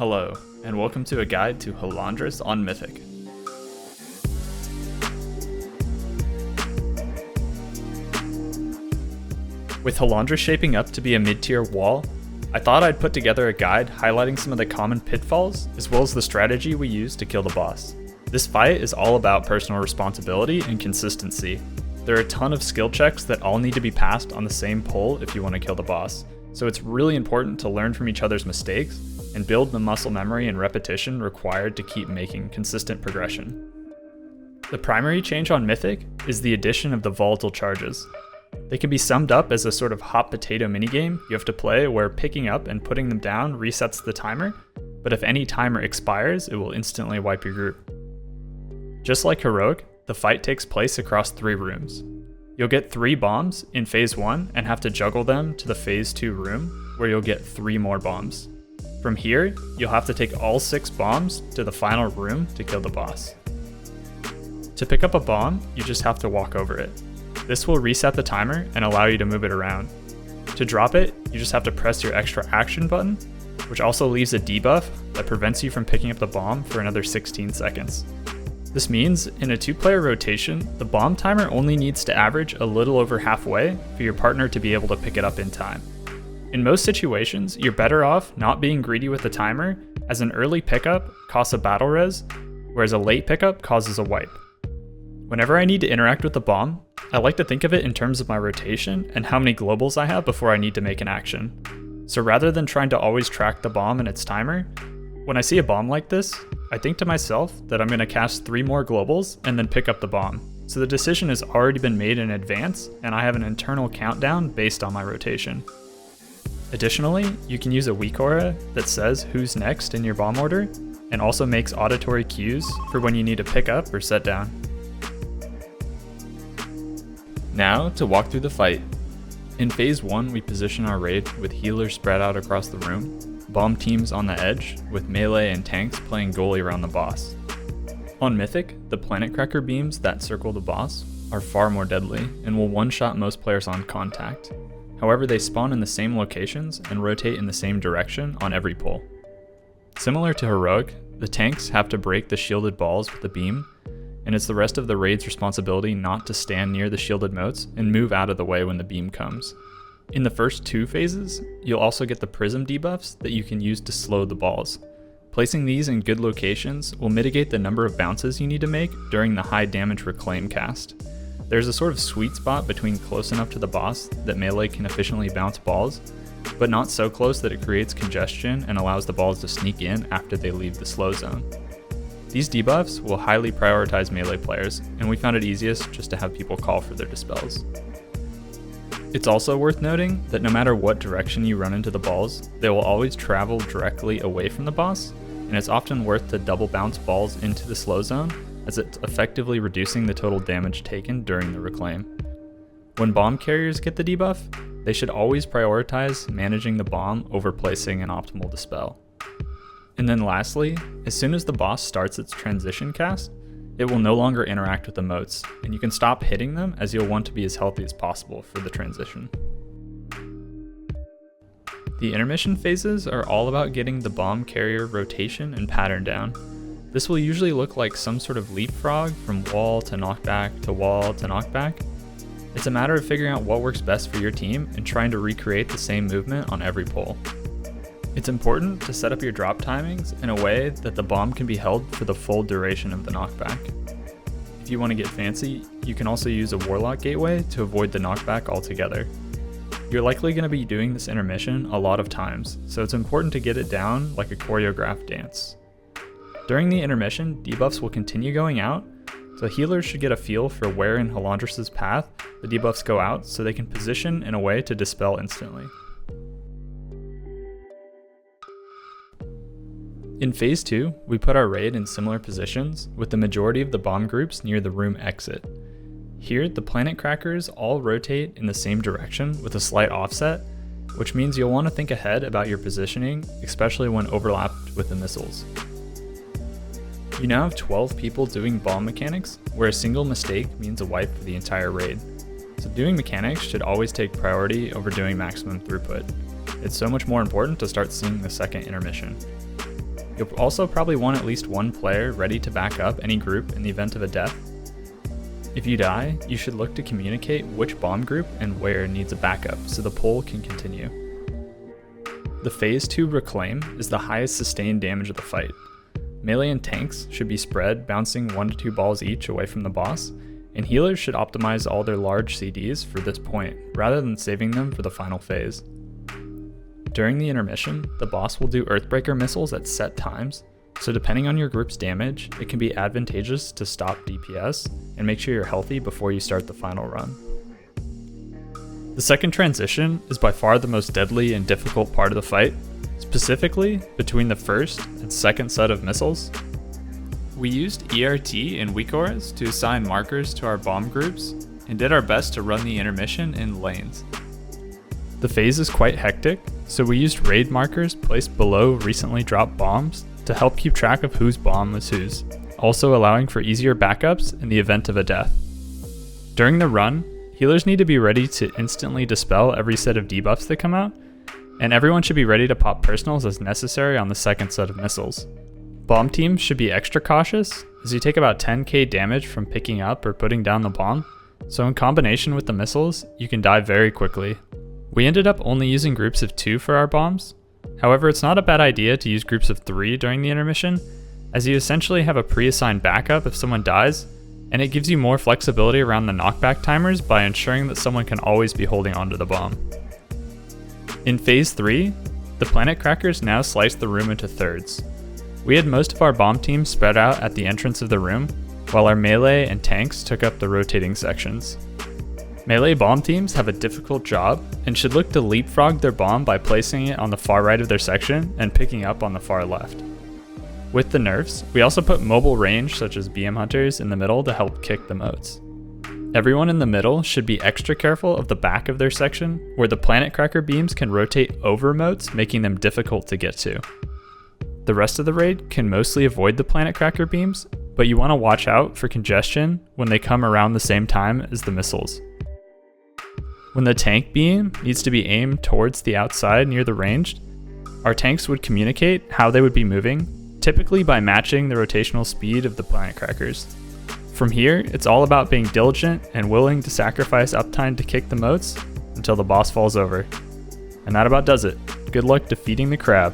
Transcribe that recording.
Hello, and welcome to a guide to Halondrus on Mythic. With Halondrus shaping up to be a mid-tier wall, I thought I'd put together a guide highlighting some of the common pitfalls, as well as the strategy we use to kill the boss. This fight is all about personal responsibility and consistency. There are a ton of skill checks that all need to be passed on the same pull if you want to kill the boss, so it's really important to learn from each other's mistakes and build the muscle memory and repetition required to keep making consistent progression. The primary change on Mythic is the addition of the volatile charges. They can be summed up as a sort of hot potato minigame you have to play where picking up and putting them down resets the timer, but if any timer expires, it will instantly wipe your group. Just like Heroic, the fight takes place across 3 rooms. You'll get 3 bombs in phase 1 and have to juggle them to the phase 2 room where you'll get 3 more bombs. From here, you'll have to take all 6 bombs to the final room to kill the boss. To pick up a bomb, you just have to walk over it. This will reset the timer and allow you to move it around. To drop it, you just have to press your extra action button, which also leaves a debuff that prevents you from picking up the bomb for another 16 seconds. This means, in a 2-player rotation, the bomb timer only needs to average a little over halfway for your partner to be able to pick it up in time. In most situations, you're better off not being greedy with the timer, as an early pickup costs a battle res, whereas a late pickup causes a wipe. Whenever I need to interact with the bomb, I like to think of it in terms of my rotation and how many globals I have before I need to make an action. So rather than trying to always track the bomb and its timer, when I see a bomb like this, I think to myself that I'm going to cast 3 more globals and then pick up the bomb. So the decision has already been made in advance, and I have an internal countdown based on my rotation. Additionally, you can use a weak aura that says who's next in your bomb order, and also makes auditory cues for when you need to pick up or set down. Now to walk through the fight. In phase 1, we position our raid with healers spread out across the room, bomb teams on the edge, with melee and tanks playing goalie around the boss. On Mythic, the planet cracker beams that circle the boss are far more deadly and will one-shot most players on contact. However, they spawn in the same locations and rotate in the same direction on every pull. Similar to Heroic, the tanks have to break the shielded balls with the beam, and it's the rest of the raid's responsibility not to stand near the shielded motes and move out of the way when the beam comes. In the first 2 phases, you'll also get the prism debuffs that you can use to slow the balls. Placing these in good locations will mitigate the number of bounces you need to make during the high damage reclaim cast. There's a sort of sweet spot between close enough to the boss that melee can efficiently bounce balls, but not so close that it creates congestion and allows the balls to sneak in after they leave the slow zone. These debuffs will highly prioritize melee players, and we found it easiest just to have people call for their dispels. It's also worth noting that no matter what direction you run into the balls, they will always travel directly away from the boss, and it's often worth to double bounce balls into the slow zone, as it's effectively reducing the total damage taken during the reclaim. When bomb carriers get the debuff, they should always prioritize managing the bomb over placing an optimal dispel. And then lastly, as soon as the boss starts its transition cast, it will no longer interact with the motes, and you can stop hitting them as you'll want to be as healthy as possible for the transition. The intermission phases are all about getting the bomb carrier rotation and pattern down. This will usually look like some sort of leapfrog from wall to knockback to wall to knockback. It's a matter of figuring out what works best for your team and trying to recreate the same movement on every pull. It's important to set up your drop timings in a way that the bomb can be held for the full duration of the knockback. If you want to get fancy, you can also use a warlock gateway to avoid the knockback altogether. You're likely going to be doing this intermission a lot of times, so it's important to get it down like a choreographed dance. During the intermission, debuffs will continue going out, so healers should get a feel for where in Halondrus' path the debuffs go out so they can position in a way to dispel instantly. In phase 2, we put our raid in similar positions, with the majority of the bomb groups near the room exit. Here, the planet crackers all rotate in the same direction with a slight offset, which means you'll want to think ahead about your positioning, especially when overlapped with the missiles. You now have 12 people doing bomb mechanics, where a single mistake means a wipe for the entire raid. So doing mechanics should always take priority over doing maximum throughput. It's so much more important to start seeing the second intermission. You'll also probably want at least one player ready to back up any group in the event of a death. If you die, you should look to communicate which bomb group and where needs a backup so the pull can continue. The Phase 2 Reclaim is the highest sustained damage of the fight. Melee and tanks should be spread, bouncing 1 to 2 balls each away from the boss, and healers should optimize all their large CDs for this point, rather than saving them for the final phase. During the intermission, the boss will do Earthbreaker missiles at set times, so depending on your group's damage, it can be advantageous to stop DPS and make sure you're healthy before you start the final run. The second transition is by far the most deadly and difficult part of the fight, specifically between the first and second set of missiles. We used ERT and weak auras to assign markers to our bomb groups and did our best to run the intermission in lanes. The phase is quite hectic, so we used raid markers placed below recently dropped bombs to help keep track of whose bomb was whose, also allowing for easier backups in the event of a death. During the run, healers need to be ready to instantly dispel every set of debuffs that come out, and everyone should be ready to pop personals as necessary on the second set of missiles. Bomb teams should be extra cautious, as you take about 10k damage from picking up or putting down the bomb, so in combination with the missiles, you can die very quickly. We ended up only using groups of 2 for our bombs. However, it's not a bad idea to use groups of 3 during the intermission, as you essentially have a pre-assigned backup if someone dies, and it gives you more flexibility around the knockback timers by ensuring that someone can always be holding onto the bomb. In Phase 3, the planet crackers now slice the room into thirds. We had most of our bomb teams spread out at the entrance of the room, while our melee and tanks took up the rotating sections. Melee bomb teams have a difficult job and should look to leapfrog their bomb by placing it on the far right of their section and picking up on the far left. With the nerfs, we also put mobile range such as BM hunters in the middle to help kick the moats. Everyone in the middle should be extra careful of the back of their section, where the planet cracker beams can rotate over moats, making them difficult to get to. The rest of the raid can mostly avoid the planet cracker beams, but you want to watch out for congestion when they come around the same time as the missiles. When the tank beam needs to be aimed towards the outside near the ranged, our tanks would communicate how they would be moving, typically by matching the rotational speed of the planet crackers. From here, it's all about being diligent and willing to sacrifice uptime to kick the moats until the boss falls over. And that about does it. Good luck defeating the crab.